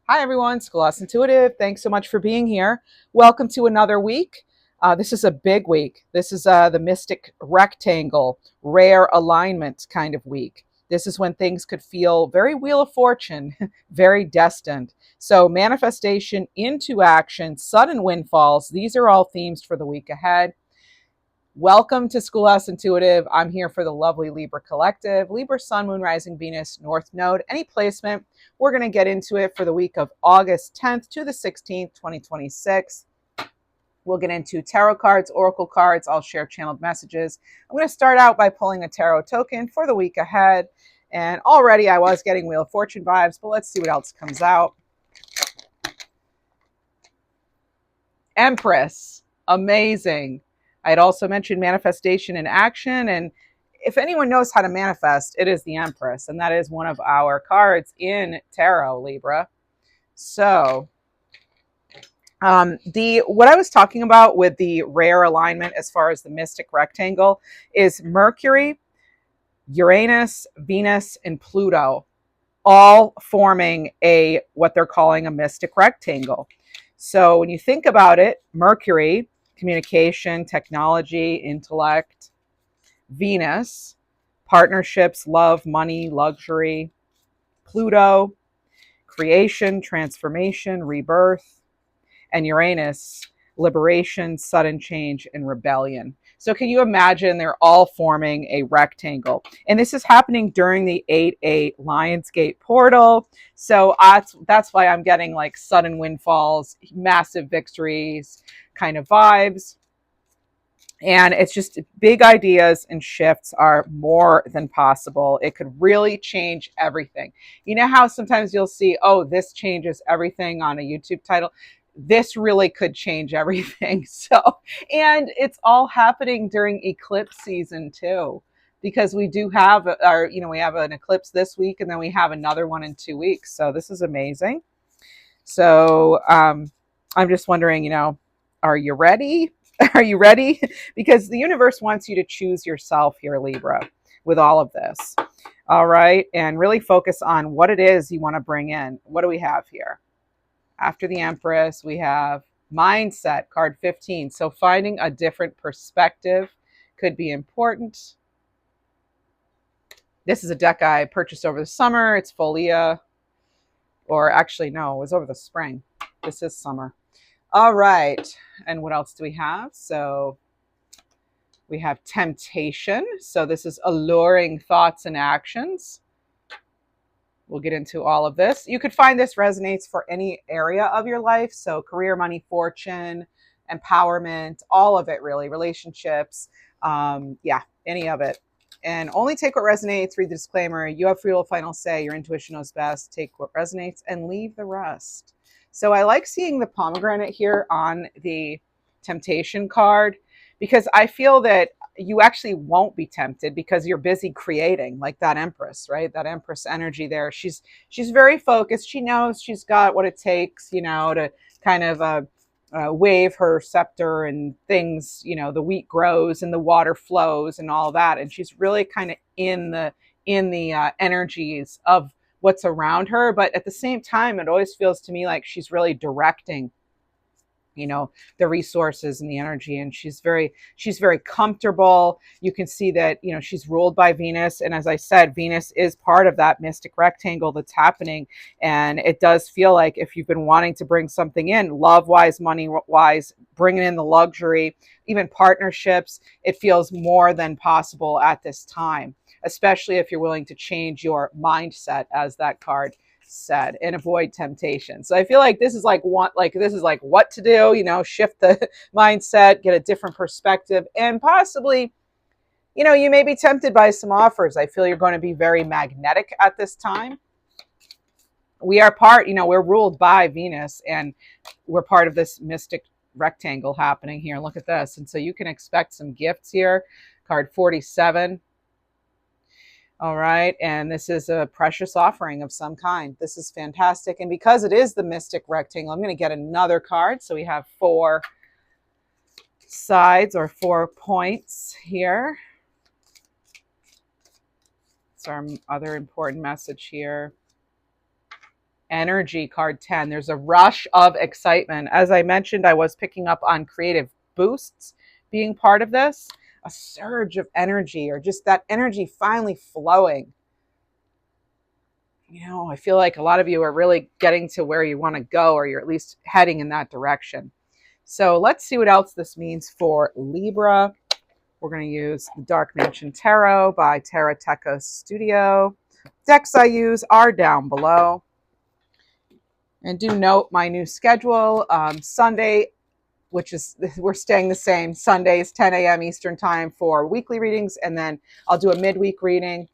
Hi, everyone. Schoolhouse Intuitive. Thanks so much for being here. Welcome to another week. This is a big week. This is the Mystic Rectangle, rare alignment kind of week. This is when things could feel very Wheel of Fortune, very destined. So, manifestation into action, sudden windfalls, these are all themes for the week ahead. Welcome to Schoolhouse Intuitive. I'm here for the lovely Libra Collective, Libra Sun, Moon, Rising, Venus, North Node, any placement. We're going to get into it for the week of August 10th to the 16th, 2026. We'll get into tarot cards, oracle cards. I'll share channeled messages. I'm going to start out by pulling a tarot token for the week ahead. And already I was getting Wheel of Fortune vibes, but let's see what else comes out. Empress, amazing. I had also mentioned manifestation in action, and if anyone knows how to manifest, it is the Empress, and that is one of our cards in tarot, Libra. So, what I was talking about with the rare alignment as far as the mystic rectangle is Mercury, Uranus, Venus, and Pluto, all forming what they're calling a mystic rectangle. So when you think about it, Mercury, communication, technology, intellect; Venus, partnerships, love, money, luxury; Pluto, creation, transformation, rebirth; and Uranus, liberation, sudden change, and rebellion. So can you imagine they're all forming a rectangle? And this is happening during the 8/8 Lionsgate portal. So that's why I'm getting like sudden windfalls, massive victories kind of vibes. And it's just big ideas and shifts are more than possible. It could really change everything. You know how sometimes you'll see, oh, this changes everything on a YouTube title? This really could change everything. So, and it's all happening during eclipse season too, because we do have we have an eclipse this week, and then we have another one in 2 weeks. So this is amazing. So I'm just wondering, are you ready? Are you ready? Because the universe wants you to choose yourself here, Libra, with all of this. All right. And really focus on what it is you want to bring in. What do we have here? After the Empress, we have mindset, card 15. So finding a different perspective could be important. This is a deck I purchased over the summer. It's Folia, or actually, no, it was over the spring. This is summer. All right. And what else do we have? So we have temptation. So this is alluring thoughts and actions. We'll get into all of this. You could find this resonates for any area of your life. So career, money, fortune, empowerment, all of it really, relationships. Any of it. And only take what resonates. Read the disclaimer. You have free will, final say. Your intuition knows best. Take what resonates and leave the rest. So I like seeing the pomegranate here on the temptation card, because I feel that you actually won't be tempted because you're busy creating, like that Empress, right? That Empress energy there. She's very focused. She knows she's got what it takes, to kind of wave her scepter, and things, the wheat grows and the water flows and all that. And she's really kind of in the energies of what's around her. But at the same time, it always feels to me like she's really directing the resources and the energy, and she's very comfortable. You can see that she's ruled by Venus, and as I said, Venus is part of that mystic rectangle that's happening. And it does feel like if you've been wanting to bring something in, love wise, money wise, bringing in the luxury, even partnerships, it feels more than possible at this time, especially if you're willing to change your mindset, as that card said, and avoid temptation. So I feel like this is like what to do, shift the mindset, get a different perspective, and possibly, you may be tempted by some offers. I feel you're going to be very magnetic at this time. We are we're ruled by Venus, and we're part of this mystic rectangle happening here. Look at this. And so you can expect some gifts here. Card 47. All right. And this is a precious offering of some kind. This is fantastic. And because it is the mystic rectangle, I'm going to get another card. So we have 4 sides, or 4 points here. It's our other important message here. Energy, card 10. There's a rush of excitement. As I mentioned, I was picking up on creative boosts being part of this, a surge of energy, or just that energy finally flowing. You know, I feel like a lot of you are really getting to where you want to go, or you're at least heading in that direction. So let's see what else this means for Libra. We're going to use the Dark Mansion Tarot by Tarateca Studio. Decks I use are down below. And do note my new schedule. Sunday, which is, we're staying the same. Sundays, 10 a.m. Eastern time for weekly readings. And then I'll do a midweek reading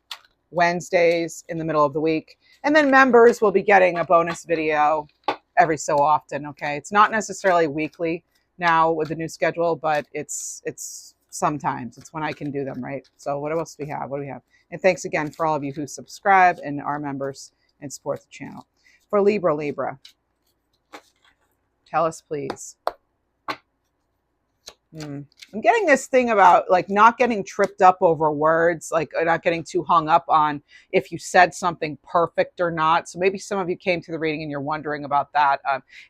Wednesdays in the middle of the week. And then members will be getting a bonus video every so often, okay? It's not necessarily weekly now with the new schedule, but it's sometimes. It's when I can do them, right? So what else do we have? What do we have? And thanks again for all of you who subscribe and are members and support the channel. For Libra, tell us, please. I'm getting this thing about like not getting tripped up over words, like not getting too hung up on if you said something perfect or not. So maybe some of you came to the reading and you're wondering about that.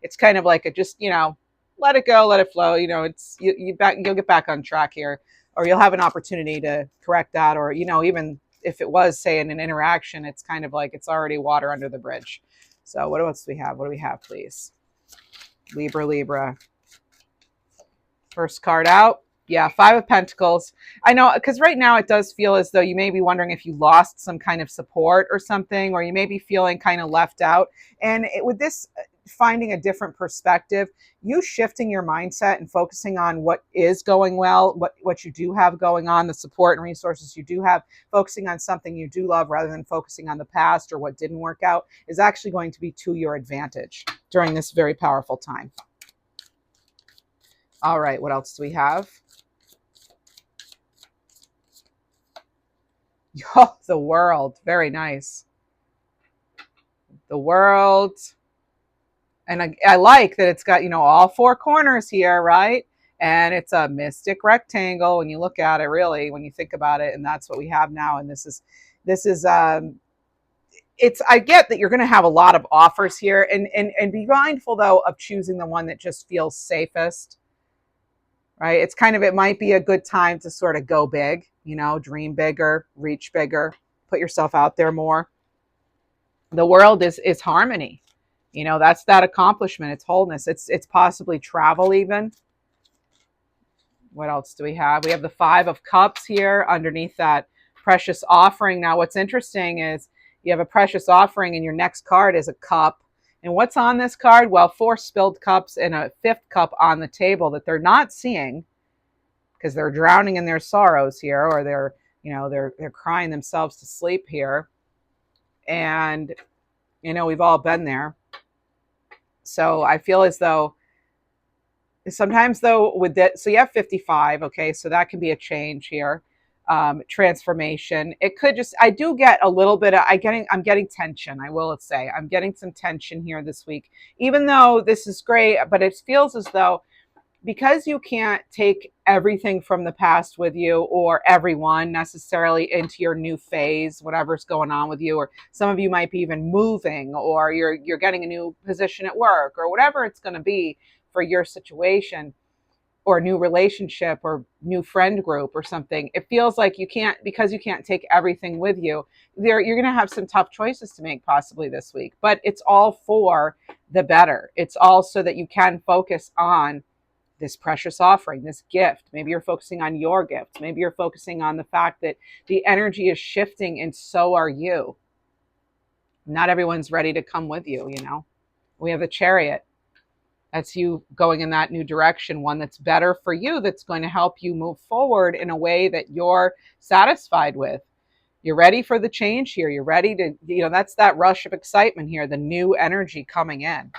It's kind of like a just, you know, let it go, let it flow. You know, it's you'll get back on track here, or you'll have an opportunity to correct that, or you know, even if it was say in an interaction, it's kind of like it's already water under the bridge. So what else do we have? What do we have, please? Libra. First card out. Yeah, Five of Pentacles. I know, because right now it does feel as though you may be wondering if you lost some kind of support or something, or you may be feeling kind of left out. And with this finding a different perspective, you shifting your mindset and focusing on what is going well, what you do have going on, the support and resources you do have, focusing on something you do love rather than focusing on the past or what didn't work out, is actually going to be to your advantage during this very powerful time. All right, what else do we have? Oh, the World. Very nice. The World. And I like that it's got, you know, all four corners here, right? And it's a mystic rectangle when you look at it, really, when you think about it. And that's what we have now. And this is it's, I get that you're going to have a lot of offers here, and be mindful though of choosing the one that just feels safest, right? It's kind of, it might be a good time to sort of go big, you know, dream bigger, reach bigger, put yourself out there more. The World is harmony. You know, that's that accomplishment. It's wholeness. It's possibly travel even. What else do we have? We have the Five of Cups here underneath that precious offering. Now, what's interesting is you have a precious offering and your next card is a cup. And what's on this card? Well, 4 spilled cups and a 5th cup on the table that they're not seeing because they're drowning in their sorrows here, or they're, you know, they're crying themselves to sleep here. And, you know, we've all been there. So I feel as though sometimes though with that, so you have 55, okay, so that can be a change here. Transformation. It could just, I do get a little bit of, I'm getting tension. I will say I'm getting some tension here this week, even though this is great, but it feels as though because you can't take everything from the past with you, or everyone necessarily into your new phase, whatever's going on with you, or some of you might be even moving, or you're getting a new position at work, or whatever it's going to be for your situation, or a new relationship or new friend group or something. It feels like you can't, because you can't take everything with you, you're going to have some tough choices to make possibly this week, but it's all for the better. It's all so that you can focus on this precious offering, this gift. Maybe you're focusing on your gift. Maybe you're focusing on the fact that the energy is shifting and so are you. Not everyone's ready to come with you, you know. We have the Chariot. That's you going in that new direction, one that's better for you, that's going to help you move forward in a way that you're satisfied with. You're ready for the change here. You're ready to, you know, that's that rush of excitement here, the new energy coming in.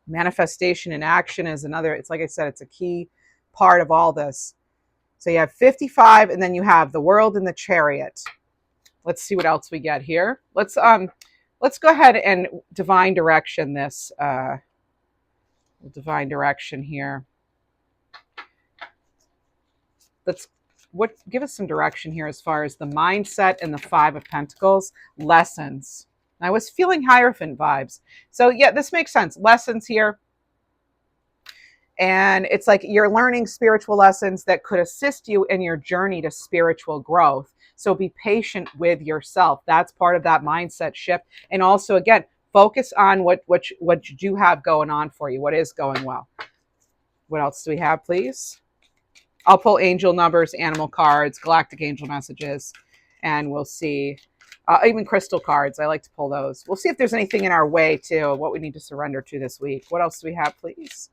Manifestation in action is another, it's like I said, it's a key part of all this. So you have 55, and then you have the World and the Chariot. Let's see what else we get here. Let's go ahead and divine direction this divine direction here. Give us some direction here as far as the mindset and the Five of Pentacles lessons. I was feeling Hierophant vibes. So yeah, this makes sense. Lessons here. And it's like you're learning spiritual lessons that could assist you in your journey to spiritual growth. So be patient with yourself. That's part of that mindset shift. And also, again, focus on what you do have going on for you, what is going well. What else do we have, please? I'll pull angel numbers, animal cards, galactic angel messages, and we'll see. Even crystal cards. I like to pull those. We'll see if there's anything in our way, too, what we need to surrender to this week. What else do we have, please?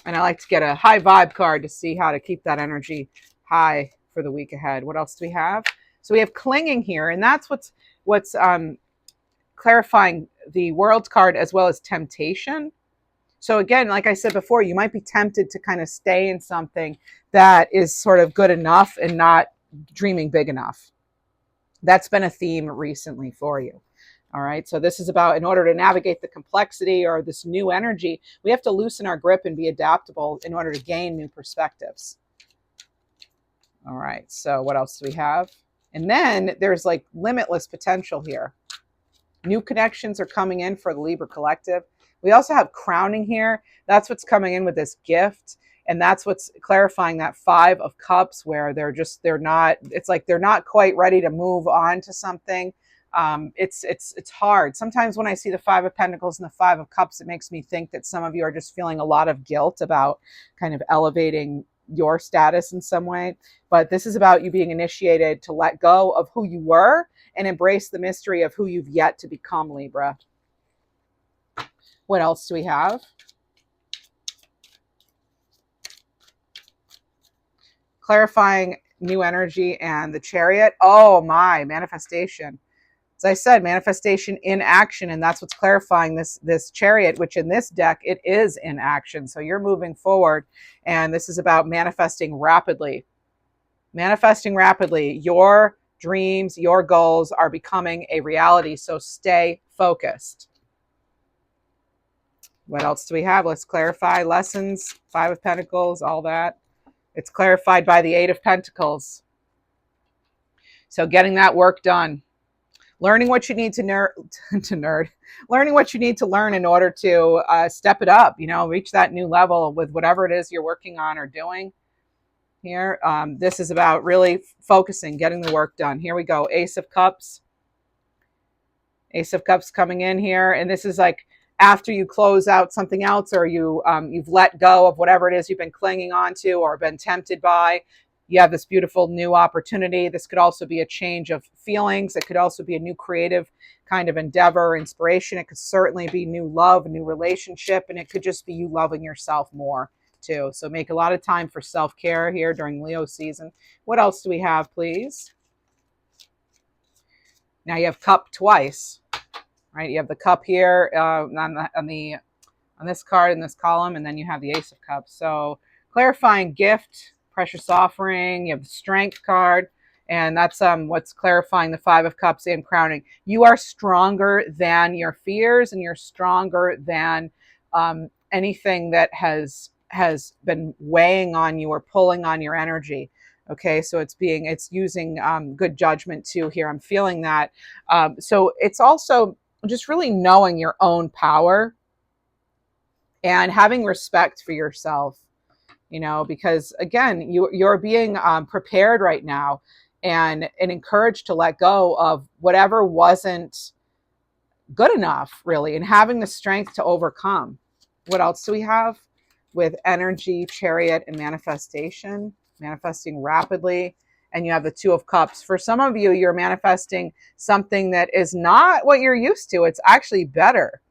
And I like to get a high vibe card to see how to keep that energy high for the week ahead. What else do we have? So we have clinging here, and that's what's clarifying the world card, as well as temptation. So again, like I said before, you might be tempted to kind of stay in something that is sort of good enough and not dreaming big enough. That's been a theme recently for you. All right. So this is about, in order to navigate the complexity or this new energy, we have to loosen our grip and be adaptable in order to gain new perspectives. All right. So what else do we have? And then there's like limitless potential here. New connections are coming in for the Libra collective. We also have crowning here. That's what's coming in with this gift. And that's what's clarifying that 5 of Cups, where they're not quite ready to move on to something. It's hard. Sometimes when I see the 5 of Pentacles and the 5 of Cups, it makes me think that some of you are just feeling a lot of guilt about kind of elevating your status in some way. But this is about you being initiated to let go of who you were and embrace the mystery of who you've yet to become, Libra. What else do we have? Clarifying new energy and the Chariot. Oh my, manifestation. As I said, manifestation in action, and that's what's clarifying this Chariot, which in this deck, it is in action. So you're moving forward, and this is about manifesting rapidly. Manifesting rapidly. Your dreams, your goals are becoming a reality, so stay focused. What else do we have? Let's clarify. Lessons, 5 of Pentacles, all that. It's clarified by the 8 of Pentacles. So getting that work done. Learning what you need learning what you need to learn in order to step it up, reach that new level with whatever it is you're working on or doing here. This is about really focusing, getting the work done. Here we go. Ace of Cups. Ace of Cups coming in here. And this is like after you close out something else, or you've let go of whatever it is you've been clinging on to or been tempted by. You have this beautiful new opportunity. This could also be a change of feelings. It could also be a new creative kind of endeavor or inspiration. It could certainly be new love, a new relationship, and it could just be you loving yourself more too. So make a lot of time for self-care here during Leo season. What else do we have, please? Now you have Cup twice, right? You have the Cup here on this card in this column, and then you have the Ace of Cups. So clarifying gift, precious offering. You have the Strength card, and that's what's clarifying the 5 of Cups and crowning. You are stronger than your fears, and you're stronger than anything that has been weighing on you or pulling on your energy. Okay, so it's using good judgment too here. I'm feeling that. So it's also just really knowing your own power and having respect for yourself. Because again, you're being prepared right now and encouraged to let go of whatever wasn't good enough, really, and having the strength to overcome. What else do we have with energy, Chariot, and manifestation? Manifesting rapidly. And you have the 2 of Cups. For some of you, you're manifesting something that is not what you're used to. It's actually better.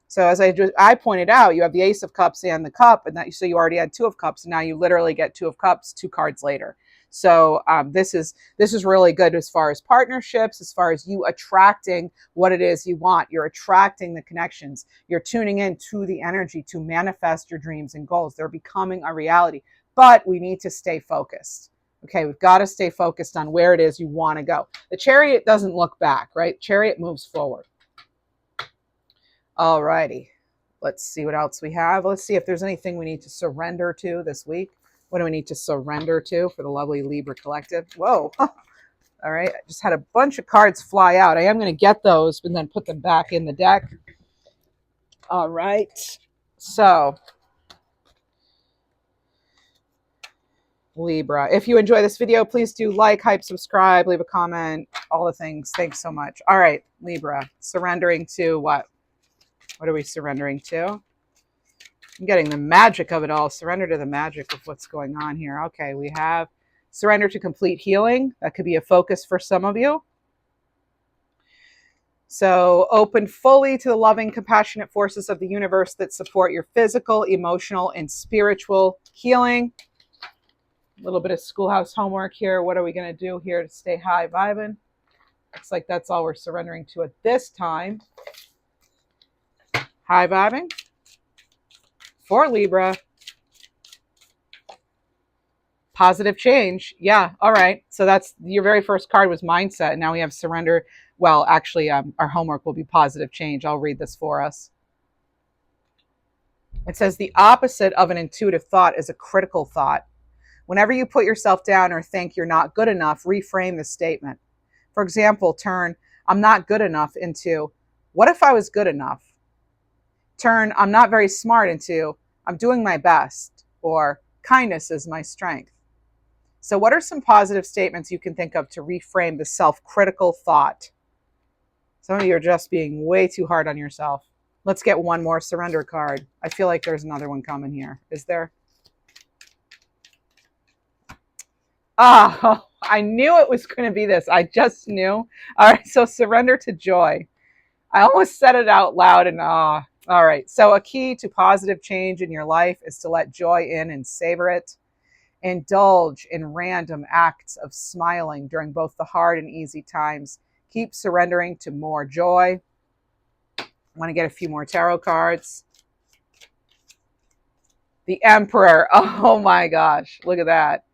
So as I pointed out, you have the Ace of Cups and the Cup, and so you already had 2 of Cups, and now you literally get 2 of Cups 2 cards later. So this is really good as far as partnerships, as far as you attracting what it is you want. You're attracting the connections. You're tuning in to the energy to manifest your dreams and goals. They're becoming a reality, but we need to stay focused. Okay, we've got to stay focused on where it is you want to go. The Chariot doesn't look back, right? Chariot moves forward. All righty. Let's see what else we have. Let's see if there's anything we need to surrender to this week. What do we need to surrender to for the lovely Libra collective? Whoa, All right, I just had a bunch of cards fly out. I am going to get those and then put them back in the deck. All right, so Libra. If you enjoy this video, please do like, hype, subscribe, leave a comment, all the things. Thanks so much. All right, Libra, surrendering to what? What are we surrendering to? I'm getting the magic of it all. Surrender to the magic of what's going on here. Okay, we have surrender to complete healing. That could be a focus for some of you. So open fully to the loving, compassionate forces of the universe that support your physical, emotional, and spiritual healing. A little bit of schoolhouse homework here. What are we going to do here to stay high vibing? Looks like that's all we're surrendering to at this time. High vibing for Libra. Positive change. Yeah. All right. So that's your very first card was mindset. Now we have surrender. Well, actually, our homework will be positive change. I'll read this for us. It says the opposite of an intuitive thought is a critical thought. Whenever you put yourself down or think you're not good enough, reframe the statement. For example, turn I'm not good enough into what if I was good enough? Turn I'm not very smart into I'm doing my best, or kindness is my strength. So what are some positive statements you can think of to reframe the self-critical thought? Some of you are just being way too hard on yourself. Let's get one more surrender card. I feel like there's another one coming here. Is there? Oh, I knew it was going to be this. I just knew. All right, so surrender to joy. I almost said it out loud and all right, so a key to positive change in your life is to let joy in and savor it. Indulge in random acts of smiling during both the hard and easy times. Keep surrendering to more joy. I want to get a few more tarot cards. The Emperor. Oh my gosh, look at that.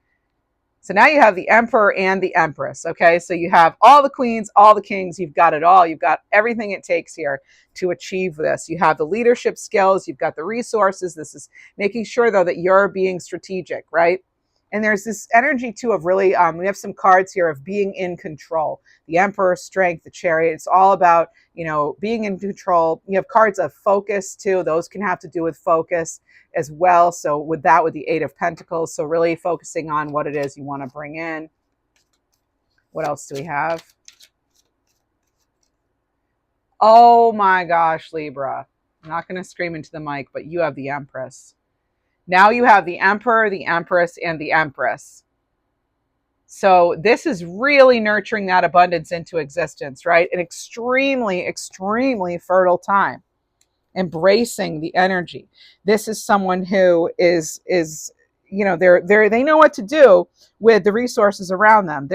So now you have the Emperor and the Empress, okay? So you have all the queens, all the kings, you've got it all. You've got everything it takes here to achieve this. You have the leadership skills, you've got the resources. This is making sure, though, that you're being strategic, right? And there's this energy, too, of really, we have some cards here of being in control. The Emperor, Strength, the Chariot. It's all about, being in control. You have cards of focus, too. Those can have to do with focus as well. So with the Eight of Pentacles. So really focusing on what it is you want to bring in. What else do we have? Oh my gosh, Libra. I'm not going to scream into the mic, but you have the Empress. Now you have the Emperor, the Empress, and the Empress. So this is really nurturing that abundance into existence, right? An extremely, extremely fertile time. Embracing the energy. This is someone who is they know what to do with the resources around them.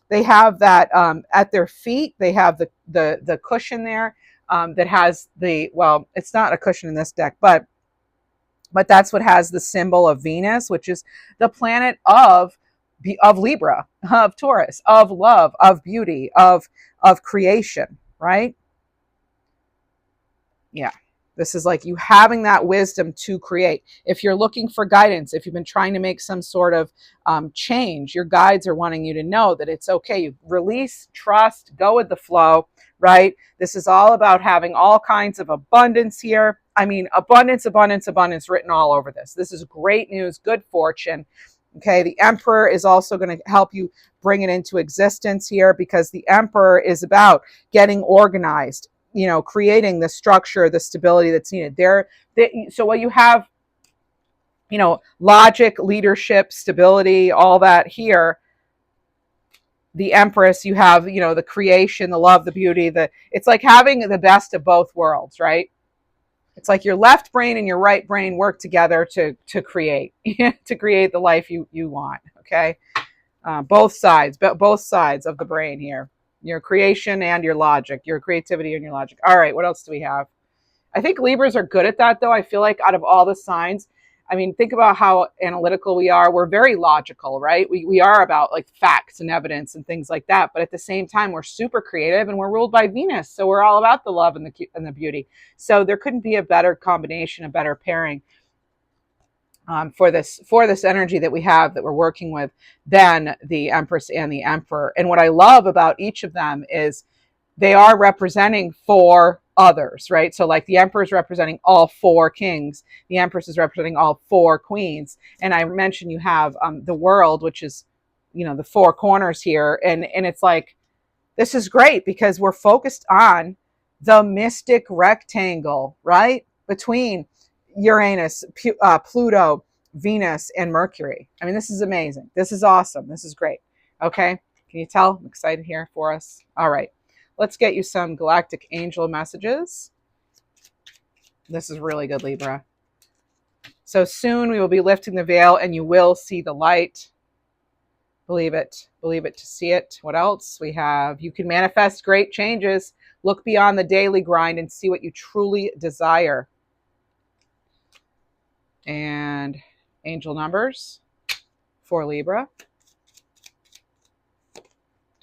They have that at their feet. They have the cushion there that has it's not a cushion in this deck, but that's what has the symbol of Venus, which is the planet of Libra, of Taurus, of love, of beauty, of creation, right? Yeah. This is like you having that wisdom to create. If you're looking for guidance, if you've been trying to make some sort of change, your guides are wanting you to know that it's okay. You release, trust, go with the flow, right? This is all about having all kinds of abundance here. I mean, abundance, abundance, abundance written all over this. This is great news, good fortune. Okay, the Emperor is also going to help you bring it into existence here, because the Emperor is about getting organized, creating the structure, the stability that's needed there. So what you have, logic, leadership, stability, all that here. The Empress, you have, the creation, the love, the beauty, it's like having the best of both worlds, right? It's like your left brain and your right brain work together to create, to create the life you want, okay? Both sides of the brain here. Your creation and your logic, your creativity and your logic. All right, what else do we have? I think Libras are good at that, though. I feel like out of all the signs, I mean, think about how analytical we are. We're very logical, right? We are about like facts and evidence and things like that. But at the same time, we're super creative and we're ruled by Venus. So we're all about the love and the beauty. So there couldn't be a better combination, a better pairing. for this energy that we have that we're working with than the Empress and the Emperor. And what I love about each of them is they are representing four others, right? So like the Emperor is representing all four kings, the Empress is representing all four queens, and I mentioned you have the world, which is, you know, the four corners here, and it's like, this is great because we're focused on the mystic rectangle, right, between Uranus, Pluto, Venus, and Mercury. I mean, this is amazing. This is awesome. This is great. Okay, can you tell I'm excited here for us? All right. Let's get you some galactic angel messages. This is really good, Libra. So soon we will be lifting the veil and you will see the light. Believe it. Believe it to see it. What else? We have, you can manifest great changes. Look beyond the daily grind and see what you truly desire. And angel numbers for Libra.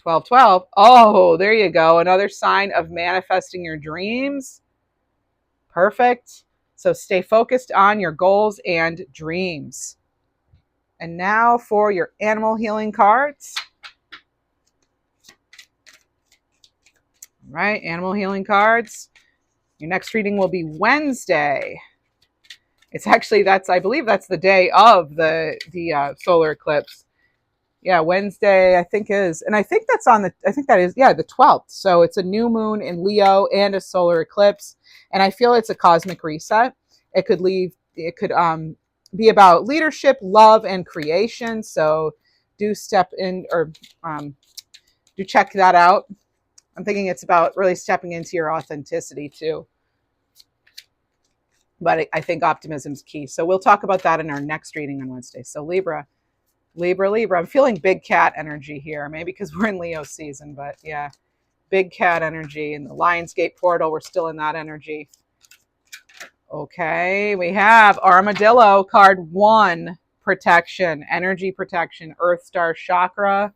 1212. Oh, there you go. Another sign of manifesting your dreams. Perfect. So stay focused on your goals and dreams. And now for your animal healing cards. All right, animal healing cards. Your next reading will be Wednesday. It's actually, I believe that's the day of the solar eclipse. Yeah, Wednesday, I think is, and I think that's on the, I think that is, yeah, the 12th. So it's a new moon in Leo and a solar eclipse. And I feel it's a cosmic reset. It could be about leadership, love, and creation. So do step in, or do check that out. I'm thinking it's about really stepping into your authenticity too. But I think optimism is key. So we'll talk about that in our next reading on Wednesday. So Libra. I'm feeling big cat energy here, maybe because we're in Leo season, but yeah, big cat energy. In the Lionsgate portal, we're still in that energy. Okay, we have Armadillo, card 1, protection, energy protection, Earth Star chakra.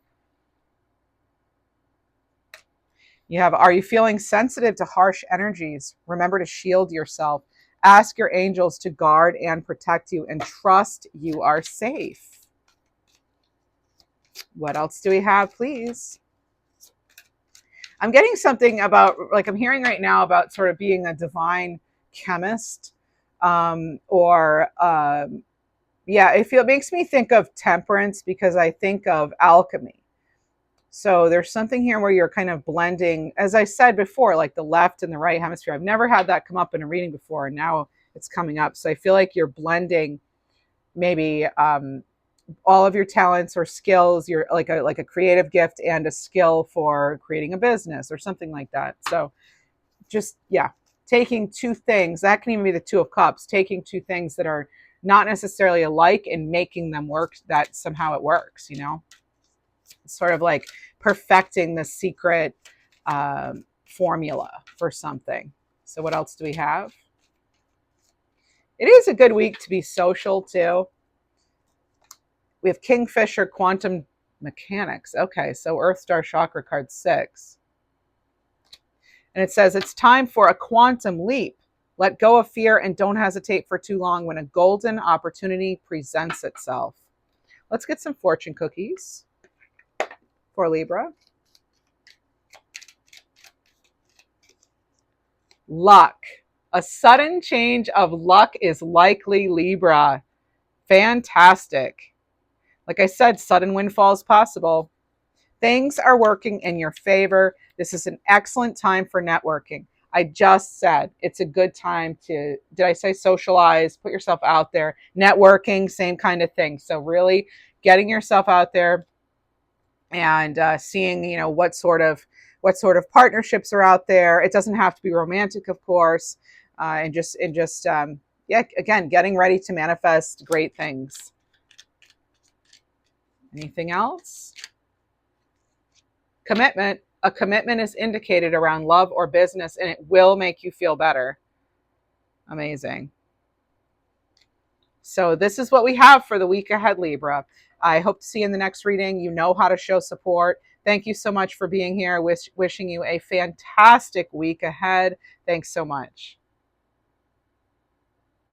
You have, are you feeling sensitive to harsh energies? Remember to shield yourself. Ask your angels to guard and protect you and trust you are safe. What else do we have, please? I'm getting something about, like, I'm hearing right now about sort of being a divine chemist, yeah, it makes me think of temperance because I think of alchemy. So there's something here where you're kind of blending, as I said before, like the left and the right hemisphere. I've never had that come up in a reading before, and now it's coming up. So I feel like you're blending maybe all of your talents or skills. You're like a creative gift and a skill for creating a business or something like that. So just, yeah, taking two things, that can even be the Two of Cups, taking two things that are not necessarily alike and making them work, that somehow it works, you know? It's sort of like perfecting the secret formula for something. So what else do we have? It is a good week to be social too. We have Kingfisher, quantum mechanics. Okay, so Earth Star chakra, card 6. And it says, it's time for a quantum leap. Let go of fear and don't hesitate for too long when a golden opportunity presents itself. Let's get some fortune cookies for Libra. Luck. A sudden change of luck is likely, Libra. Fantastic. Like I said, sudden windfalls possible. Things are working in your favor. This is an excellent time for networking. I just said it's a good time to, did I say socialize, put yourself out there, networking, same kind of thing. So really getting yourself out there and seeing, you know, what sort of partnerships are out there. It doesn't have to be romantic, of course, and just yeah, again, getting ready to manifest great things. Anything else? Commitment. A commitment is indicated around love or business, and it will make you feel better. Amazing. So this is what we have for the week ahead, Libra. I hope to see you in the next reading. You know how to show support. Thank you so much for being here. Wishing you a fantastic week ahead. Thanks so much.